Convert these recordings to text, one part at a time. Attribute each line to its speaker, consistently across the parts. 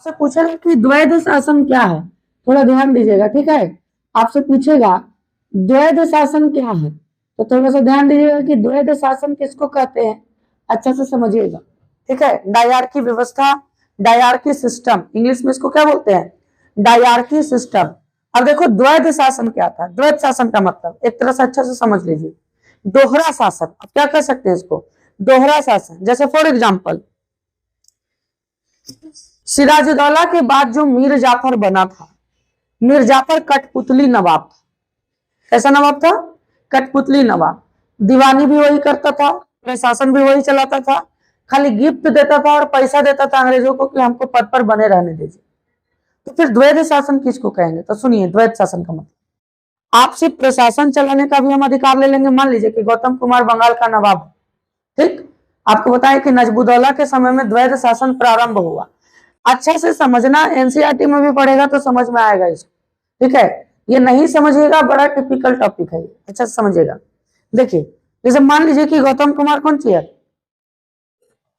Speaker 1: आपसे पूछेगा कि द्वैध शासन क्या है, थोड़ा ध्यान दीजिएगा, ठीक है। आपसे पूछेगा द्वैध शासन क्या है, तो थोड़ा सा ध्यान दीजिएगा कि द्वैध शासन किसको कहते हैं, अच्छा से समझिएगा, ठीक है। डायरार्की व्यवस्था, डायरार्की सिस्टम, इंग्लिश में इसको क्या बोलते हैं, डायरार्की सिस्टम। अब देखो द्वैध शासन क्या था, द्वैध शासन का मतलब एक तरह से अच्छा से समझ लीजिए, दोहरा शासन। अब क्या कह सकते हैं इसको, दोहरा शासन। जैसे फॉर एग्जाम्पल सिराजुद्दौला के बाद जो मीर जाफर बना था, मीर जाफर कठपुतली नवाब था। कैसा नवाब था, कठपुतली नवाब। दीवानी भी वही करता था, प्रशासन भी वही चलाता था, खाली गिफ्ट देता था और पैसा देता था अंग्रेजों को कि हमको पद पर बने रहने दीजिए। तो फिर द्वैध शासन किसको कहेंगे, तो सुनिए द्वैध शासन का मतलब, आप सिर्फ प्रशासन चलाने का भी हम अधिकार ले लेंगे। मान लीजिए कि गौतम कुमार बंगाल का नवाब, ठीक, आपको बताएं कि नजबुद्दौला के समय में द्वैध शासन प्रारंभ हुआ। अच्छा से समझना, एनसीईआरटी में भी पढ़ेगा तो समझ में आएगा इसको, ठीक है। ये नहीं समझिएगा, बड़ा टिपिकल टॉपिक है, अच्छा से समझिएगा। देखिए जैसे मान लीजिए कि गौतम कुमार कौन सी है,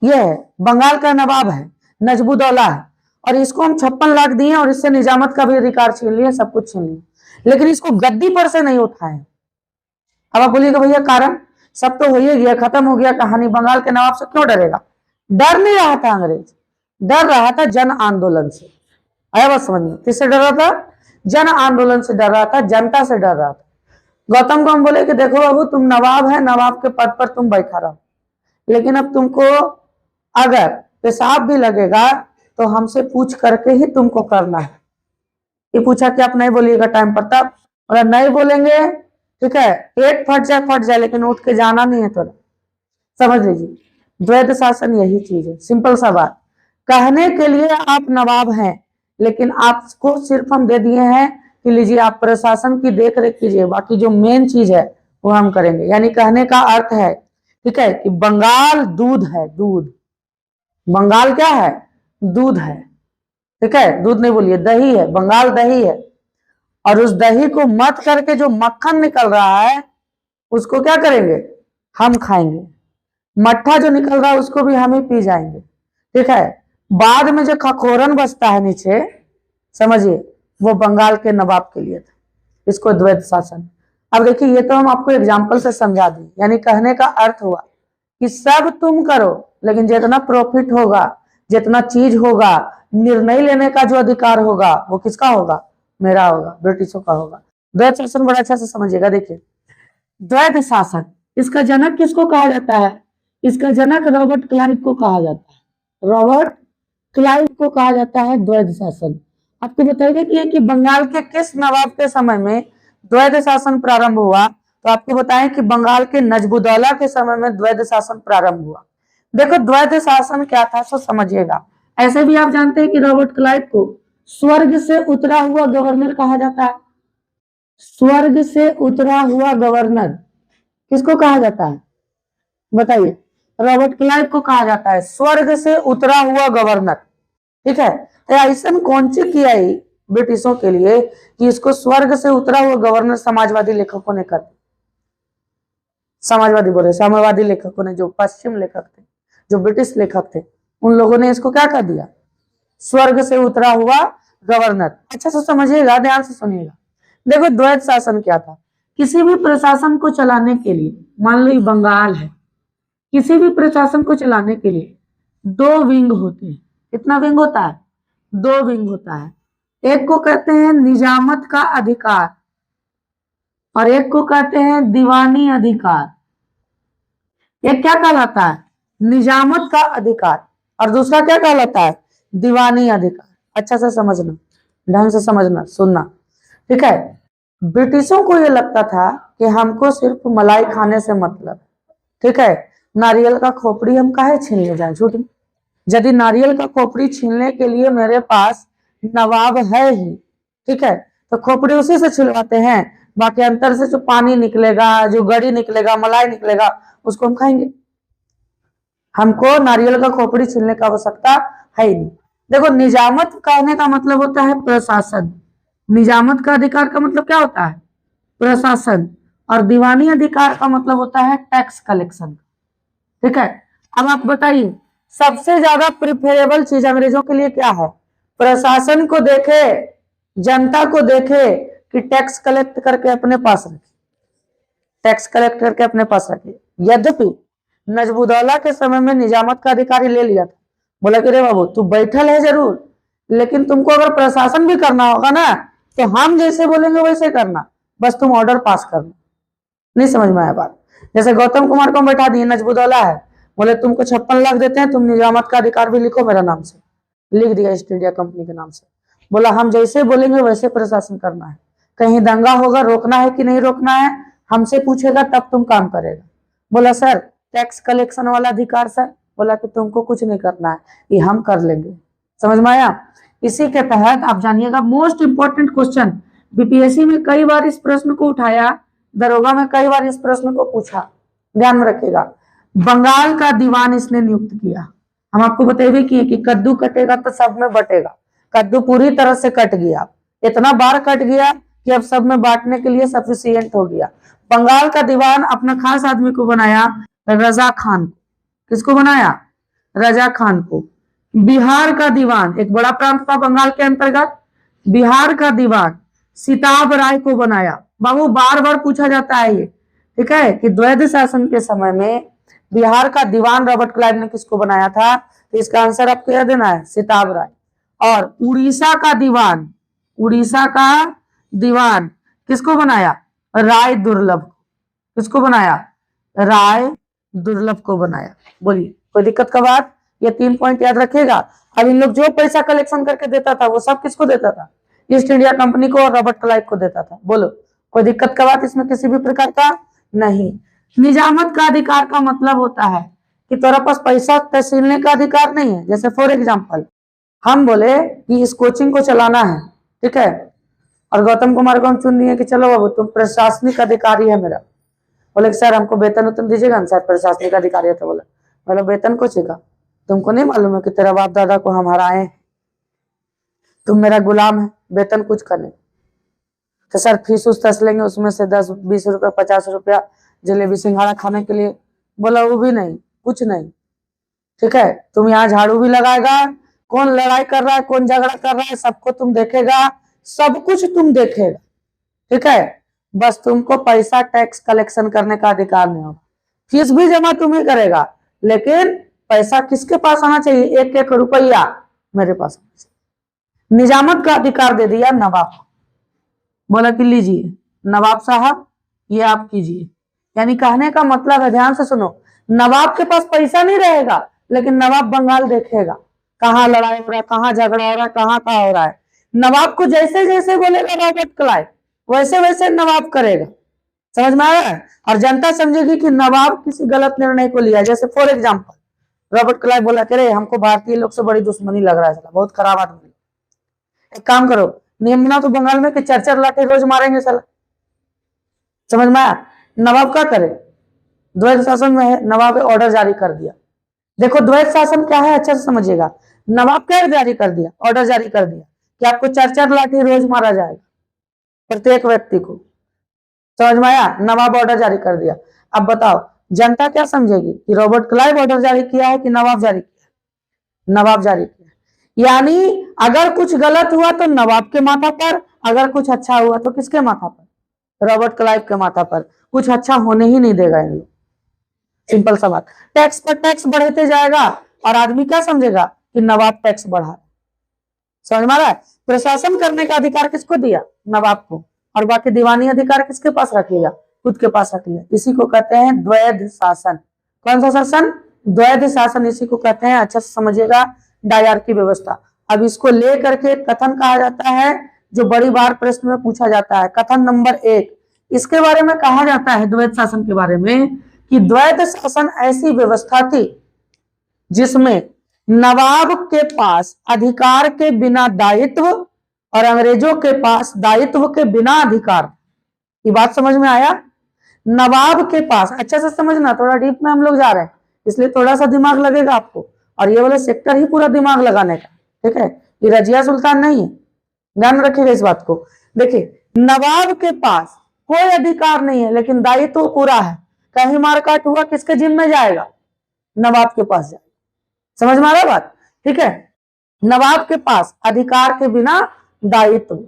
Speaker 1: ये है बंगाल का नवाब है, नजबुद्दौला है, और इसको हम 56 लाख दिए और इससे निजामत का भी अधिकार छीन लिया, सब कुछ छीन लिया, लेकिन इसको गद्दी पर से नहीं उठाए। अब आप बोलिएगा भैया कारण, सब तो हो ही गया, खत्म हो गया कहानी, बंगाल के नवाब से क्यों डरेगा। डर नहीं रहा था अंग्रेज, डर रहा था जन आंदोलन से। आया बात समझ में, किससे डर रहा था, जन आंदोलन से डर रहा था, जनता से डर रहा था। गौतम को हम बोले कि देखो बाबू तुम नवाब है, नवाब के पद पर तुम बैठा रहो, लेकिन अब तुमको अगर पेशाब भी लगेगा तो हमसे पूछ करके ही तुमको करना है। ये पूछा कि आप नहीं बोलिएगा टाइम पर, तब और नहीं बोलेंगे, ठीक है, पेट फट जाए लेकिन उठ के जाना नहीं है थोड़ा, समझ लीजिए। द्वैध शासन यही चीज है, सिंपल सा बात। कहने के लिए आप नवाब हैं, लेकिन आपको सिर्फ हम दे दिए हैं कि लीजिए आप प्रशासन की देख रेख कीजिए, बाकी जो मेन चीज है वो हम करेंगे। यानी कहने का अर्थ है, ठीक है, कि बंगाल दूध है, दूध, बंगाल क्या है, दूध है, ठीक है, दूध नहीं बोलिए, दही है, बंगाल दही है। और उस दही को मत करके जो मक्खन निकल रहा है उसको क्या करेंगे, हम खाएंगे। मट्ठा जो निकल रहा है उसको भी हम ही पी जाएंगे, ठीक है। बाद में जो खखोरन बचता है नीचे, समझिए, वो बंगाल के नवाब के लिए था, इसको द्वैध शासन। अब देखिए ये तो हम आपको एग्जाम्पल से समझा दें, यानी कहने का अर्थ हुआ कि सब तुम करो, लेकिन जितना प्रॉफिट होगा, जितना चीज होगा, निर्णय लेने का जो अधिकार होगा वो किसका होगा, मेरा होगा, ब्रिटिशों का होगा। द्वैध शासन बड़ा अच्छा से समझिएगा। देखिए द्वैध शासन, इसका जनक किसको कहा जाता है, इसका जनक रॉबर्ट क्लाइव को कहा जाता है, रॉबर्ट क्लाइव को कहा जाता है द्वैध शासन। आपको बताइए कि बंगाल के किस नवाब के समय में द्वैध शासन प्रारंभ हुआ, तो आपको बताएं कि बंगाल के नजबुद्दौला के समय में द्वैध शासन प्रारंभ हुआ। देखो द्वैध शासन क्या था सो समझिएगा। ऐसे भी आप जानते हैं कि रॉबर्ट क्लाइव को स्वर्ग से उतरा हुआ गवर्नर कहा जाता है, स्वर्ग से उतरा हुआ गवर्नर किसको कहा जाता है, बताइए, रॉबर्ट क्लाइव को कहा जाता है स्वर्ग से उतरा हुआ गवर्नर, ठीक है। तो ऐसा कौन सी किया है ब्रिटिशों के लिए कि इसको स्वर्ग से उतरा हुआ गवर्नर समाजवादी लेखकों ने कर दिया, समाजवादी बोले, साम्यवादी लेखकों ने, जो पश्चिम लेखक थे, जो ब्रिटिश लेखक थे, उन लोगों ने इसको क्या कर दिया, स्वर्ग से उतरा हुआ गवर्नर। अच्छा से समझिएगा, ध्यान से सुनिएगा। देखो द्वैध शासन क्या था, किसी भी प्रशासन को चलाने के लिए, मान लो बंगाल है, किसी भी प्रशासन को चलाने के लिए 2 विंग होते हैं। कितना विंग होता है, 2 विंग होता है। एक को कहते हैं निजामत का अधिकार और एक को कहते हैं दीवानी अधिकार। एक क्या कहलाता है, निजामत का अधिकार, और दूसरा क्या कहलाता है, दीवानी अधिकार। अच्छा से समझना, ढंग से समझना, सुनना, ठीक है। ब्रिटिशों को यह लगता था कि हमको सिर्फ मलाई खाने से मतलब, ठीक है, नारियल का खोपड़ी हम काहे छीन ले जाए, झूठ। यदि नारियल का खोपड़ी छीनने के लिए मेरे पास नवाब है ही, ठीक है, तो खोपड़ी उसी से छिलवाते हैं, बाकी अंतर से जो पानी निकलेगा, जो गड़ी निकलेगा, मलाई निकलेगा, उसको हम खाएंगे। हमको नारियल का खोपड़ी छीलने का आवश्यकता है ही नहीं। देखो निजामत कहने का मतलब होता है प्रशासन, निजामत का अधिकार का मतलब क्या होता है, प्रशासन, और दीवानी अधिकार का मतलब होता है टैक्स कलेक्शन, ठीक है। अब आप बताइए सबसे ज्यादा प्रिफरेबल चीज अंग्रेजों के लिए क्या है, प्रशासन को देखे, जनता को देखे कि टैक्स कलेक्ट करके अपने पास रखे, टैक्स कलेक्ट करके अपने पास रखे। यद्यपि नजमुद्दौला के समय में निजामत का अधिकारी ले लिया था, बोला कि रे बाबू तू बैठल है जरूर, लेकिन तुमको अगर प्रशासन भी करना होगा ना तो हम जैसे बोलेंगे वैसे करना, बस तुम ऑर्डर पास करना। नहीं समझ में आया बात? जैसे गौतम कुमार को बैठा दिए, नजमुद्दौला है, बोले तुमको 56 लाख देते हैं, तुम निजामत का अधिकार भी लिखो मेरा नाम से, लिख दिया ईस्ट इंडिया कंपनी के नाम से। बोला हम जैसे बोलेंगे वैसे प्रशासन करना है, कहीं दंगा होगा रोकना है कि नहीं रोकना है हमसे पूछेगा तब तुम काम करेगा। बोला सर टैक्स कलेक्शन वाला अधिकार सर, बोला कि तुमको कुछ नहीं करना है, ये हम कर लेंगे। समझ में आया? इसी के तहत आप जानिएगा मोस्ट इंपॉर्टेंट क्वेश्चन, बीपीएससी में कई बार इस प्रश्न को उठाया, दरोगा में कई बार इस प्रश्न को पूछा, ध्यान में रखिएगा। बंगाल का दीवान इसने नियुक्त किया। हम आपको बताइए किए कि कद्दू कटेगा तो सब में बटेगा, कद्दू पूरी तरह से कट गया, इतना बार कट गया कि अब सब में बांटने के लिए सफिशिएंट हो गया। बंगाल का दीवान अपना खास आदमी को बनाया, रजा खान। किसको बनाया? रजा खान को। बिहार का दीवान, एक बड़ा प्रांत था बंगाल के अंतर्गत, बिहार का दीवान सिताब राय को बनाया। बाबू बार बार पूछा जाता है ये, ठीक है, कि द्वैध शासन के समय में बिहार का दीवान रॉबर्ट क्लाइव ने किसको बनाया था? तो इसका आंसर आपको यह देना है, सिताब राय। और उड़ीसा का दीवान, उड़ीसा का दीवान किसको बनाया? राय दुर्लभ। किसको बनाया? राय दुर्लभ को बनाया। बोलिए कोई दिक्कत का बात? ये 3 पॉइंट याद रखिएगा। अब इन लोग जो पैसा कलेक्शन करके देता था वो सब किसको देता था? ईस्ट इंडिया कंपनी को और रॉबर्ट क्लाइव को देता था। बोलो कोई दिक्कत का बात इसमें किसी भी प्रकार का नहीं। निजामत का अधिकार का मतलब होता है कि तेरा पास पैसा तहसीलने का अधिकार नहीं है। जैसे फॉर एग्जाम्पल हम बोले कि इस कोचिंग को चलाना है, ठीक है, और गौतम कुमार को हम चुन लिए कि चलो बाबू तुम प्रशासनिक अधिकारी है मेरा। बोले सर हमको वेतन उतन दीजिएगा ना सर, प्रशासनिक अधिकारी है। तो बोला वेतन को चेगा, तुमको नहीं मालूम है कि तेरा बाप दादा को हम हराए, तुम मेरा गुलाम है, वेतन कुछ करने। तो सर फीस उस तस लेंगे, उसमें से 10-20 रुपया 50 रुपया जलेबी सिंघाड़ा खाने के लिए। बोला वो भी नहीं, कुछ नहीं, ठीक है, तुम यहाँ झाड़ू भी लगाएगा, कौन लड़ाई कर रहा है कौन झगड़ा कर रहा है सबको तुम देखेगा, सब कुछ तुम देखेगा, ठीक है, बस तुमको पैसा टैक्स कलेक्शन करने का अधिकार नहीं होगा। फीस भी जमा तुम ही करेगा, लेकिन पैसा किसके पास आना चाहिए? 1-1 रुपया मेरे पास आना चाहिए। निजामत का अधिकार दे दिया नवाब। बोला कि लीजिए नवाब साहब ये आप कीजिए। यानी कहने का मतलब है, ध्यान से सुनो, नवाब के पास पैसा नहीं रहेगा लेकिन नवाब बंगाल देखेगा, कहाँ लड़ाई हो रहा है, कहाँ झगड़ा हो रहा है, कहाँ हो रहा है। नवाब को जैसे जैसे बोलेगा रॉबर्ट क्लाइव वैसे वैसे नवाब करेगा। समझ में आया है? और जनता समझेगी कि नवाब किसी गलत निर्णय को लिया। जैसे फॉर एग्जाम्पल रॉबर्ट क्लाइव बोला कि हमको भारतीय लोग से बड़ी दुश्मनी लग रहा है, बहुत खराब आदमी, एक काम करो नियम बना तो बंगाल में कि 4-4 लाठी रोज मारेंगे साला। समझ में आया? नवाब क्या करे? द्वैध शासन में है, नवाब ऑर्डर जारी कर दिया। देखो द्वैध शासन क्या है अच्छे से समझिएगा। नवाब क्या जारी कर दिया? ऑर्डर जारी कर दिया कि आपको 4-4 लाठी रोज मारा जाएगा प्रत्येक व्यक्ति को। समझ में आया? नवाब ऑर्डर जारी कर दिया। अब बताओ जनता क्या समझेगी कि रॉबर्ट क्लाइव ऑर्डर जारी किया है कि नवाब जारी किया? नवाब जारी किया। यानी अगर कुछ गलत हुआ तो नवाब के माथा पर, अगर कुछ अच्छा हुआ तो किसके माथा पर? रॉबर्ट क्लाइव के माथा पर। कुछ अच्छा होने ही नहीं देगा इन लोग। सिंपल सा बात। टैक्स पर टैक्स बढ़ते जाएगा और आदमी क्या समझेगा कि नवाब टैक्स बढ़ा। समझ में आ रहा है? प्रशासन करने का अधिकार किसको दिया? नवाब को। और बाकी दीवानी अधिकार किसके पास रख लिया? खुद के पास रख लिया। इसी को कहते हैं द्वैध शासन। कौन सा शासन? द्वैध शासन। इसी को कहते हैं, अच्छा से समझिएगा, डायरकी व्यवस्था। अब इसको लेकर के कथन कहा जाता है जो बड़ी बार प्रश्न में पूछा जाता है। कथन नंबर 1 इसके बारे में कहा जाता है, द्वैध शासन के बारे में, कि द्वैध शासन ऐसी व्यवस्था थी जिसमें नवाब के पास अधिकार के बिना दायित्व और अंग्रेजों के पास दायित्व के बिना अधिकार। ये बात समझ में आया? नवाब के पास, अच्छा से समझना, थोड़ा डीप में हम लोग जा रहे हैं इसलिए थोड़ा सा दिमाग लगेगा आपको, और ये वाला सेक्टर ही पूरा दिमाग लगाने का, ठीक है, ये रजिया सुल्तान नहीं है, ध्यान रखिएगा इस बात को। देखिए नवाब के पास कोई अधिकार नहीं है लेकिन दायित्व पूरा है। कहीं मारकाट हुआ किसके जिम्मे जाएगा? नवाब के पास जाएगा। समझ में आ रहा बात? ठीक है, नवाब के पास अधिकार के बिना दायित्व,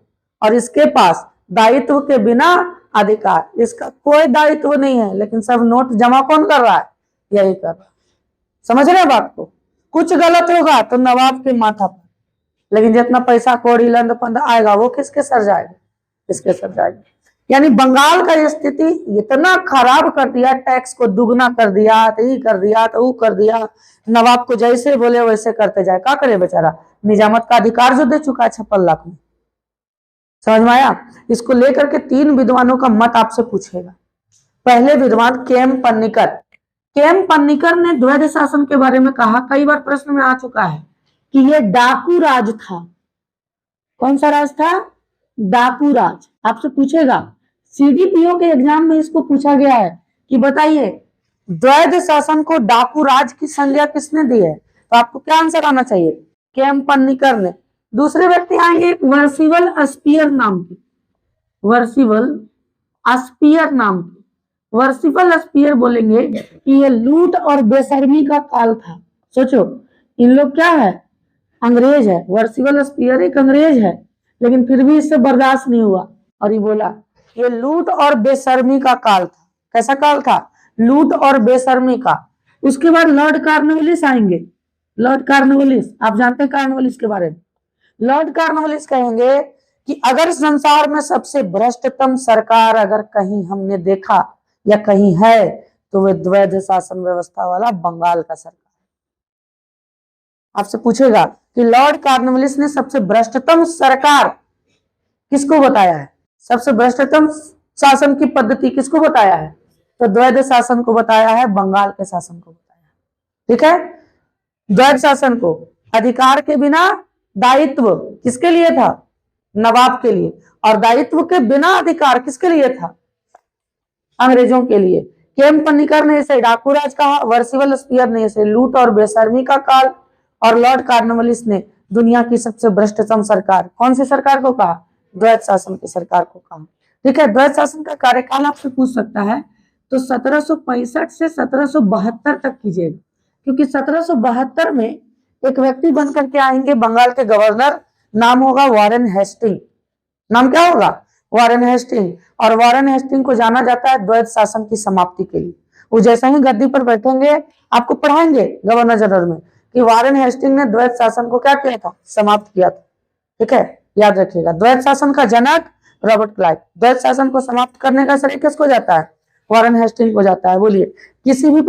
Speaker 1: और इसके पास दायित्व के बिना अधिकार। इसका कोई दायित्व नहीं है, लेकिन सब नोट जमा कौन कर रहा है? यही कर रहा है। समझ रहे बात को? कुछ गलत होगा तो नवाब के माथा पर, लेकिन जितना पैसा कौड़ी लंद फंद आएगा वो किसके सर जाएगा? किसके सर जाएगा? यानी बंगाल का स्थिति इतना खराब कर दिया, टैक्स को दुगना कर दिया, तो ये कर दिया तो वो कर दिया, नवाब को जैसे बोले वैसे करते जाए। क्या करे बेचारा? निजामत का अधिकार जो दे चुका है 56 लाख में। समझ में आया? इसको लेकर के 3 विद्वानों का मत आपसे पूछेगा। पहले विद्वान के.एम. पन्नीकर। के.एम. पन्नीकर ने द्वैध शासन के बारे में कहा, कई बार प्रश्न में आ चुका है, कि ये डाकू राज था। कौन सा राज था? डाकू राज। आपसे पूछेगा, सीडीपीओ के एग्जाम में इसको पूछा गया है कि बताइए द्वैध शासन को डाकू राज की संज्ञा किसने दी है? तो आपको क्या आंसर आना चाहिए? के.एम. पन्नीकर ने। दूसरे व्यक्ति आएंगे वर्सिवल अस्पियर नाम की, वर्सिवल अस्पियर नाम की। वर्सिवल अस्पियर बोलेंगे कि ये लूट और बेशर्मी का काल था। सोचो, इन लोग क्या है? अंग्रेज है। वर्सिवल अस्पियर एक अंग्रेज है, लेकिन फिर भी इससे बर्दाश्त नहीं हुआ और ये बोला ये लूट और बेशर्मी का काल था। कैसा काल था? लूट और बेशर्मी का। उसके बाद लॉर्ड कॉर्नवालिस आएंगे। लॉर्ड कॉर्नवालिस, आप जानते हैं कॉर्नवालिस के बारे में? लॉर्ड कॉर्नवालिस कहेंगे कि अगर संसार में सबसे भ्रष्टतम सरकार अगर कहीं हमने देखा या कहीं है तो वे द्वैध शासन व्यवस्था वाला बंगाल का सरकार। आपसे पूछेगा कि लॉर्ड कॉर्नवालिस ने सबसे भ्रष्टतम सरकार किसको बताया है? सबसे भ्रष्टतम शासन की पद्धति किसको बताया है? तो द्वैध शासन को बताया है, बंगाल के शासन को बताया है। ठीक है? द्वैध शासन को अधिकार के बिना दायित्व किसके लिए था? नवाब के लिए। और दायित्व के बिना अधिकार किसके लिए था? अंग्रेजों के लिए। के.एम. पन्नीकर ने इसे डाकू राज कहा, वर्सिवल स्पीयर ने इसे लूट और बेशर्मी का काल, और लॉर्ड कॉर्नवालिस ने दुनिया की सबसे भ्रष्टतम सरकार, कौन सी सरकार को कहा? द्वैध शासन की सरकार को कहा। ठीक है? द्वैध शासन का कार्यकाल आपसे पूछ सकता है, तो 1765 से 1772 तक कीजिएगा, क्योंकि 1772 में एक व्यक्ति बनकर के आएंगे बंगाल के गवर्नर, नाम होगा वॉरेन हेस्टिंग। नाम क्या होगा? Warren Hastings. और वॉरेन हेस्टिंग को जाना जाता है द्वैध शासन की समाप्ति के लिए। वो जैसे ही गद्दी पर बैठेंगे आपको पढ़ाएंगे गवर्नर जनरल में कि वॉरेन हेस्टिंग ने द्वैध शासन को क्या किया था? समाप्त किया था। ठीक है? याद रखिएगा, द्वैध शासन का जनक रॉबर्ट क्लाइव। द्वैध शासन को समाप्त करने का श्रेय किसको जाता है? वॉरेन हेस्टिंग को जाता है। बोलिए, किसी भी